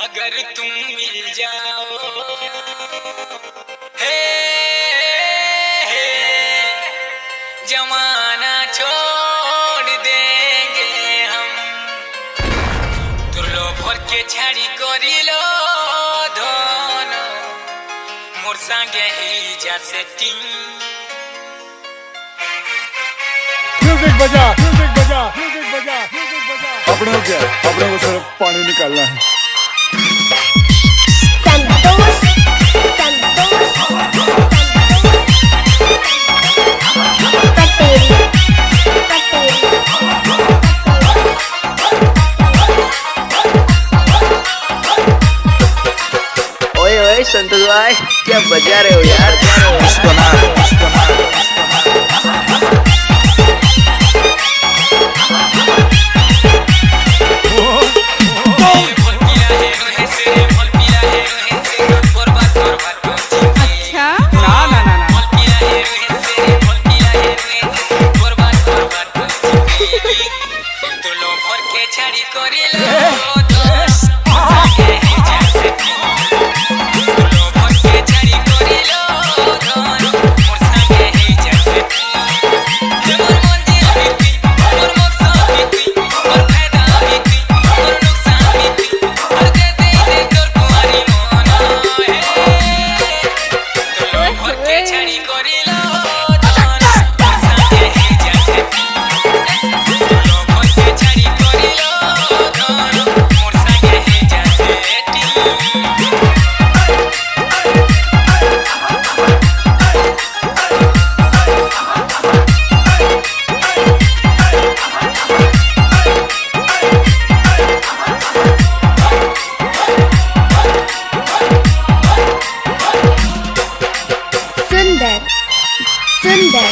अगर तुम मिल जाओ हे, हे जमाना छोड़ देंगे हम तुरलो भर के छाड़ी करिलो धोनो मोर संगे ही जा सेटिंग म्यूजिक बजा म्यूजिक बजा म्यूजिक बजा म्यूजिक बजा। अपने को क्या, अपने को सिर्फ पानी निकालना है। ओए ओए संतोष भाई, क्या बजा रहे हो यार? छाड़ी करिलो दोस्त संगे ही जा सेटिंग तुलो भर के छाड़ी करिलो धोनो मोर संगे ही जा सेटिंग मोर मंजिल बीती मोर मकसद बीती मोर फायदा बीती मोर नुकसान बीती हर दे दे तोर कुमारी मोनो हे तुलो भर के छाड़ी करिलो धोनो मोर संगे ही जा सेटिंग तुलो भर के छाड़ी करिलो धोनो मोर संगे ही जा सेटिंग सुंदर सुंदर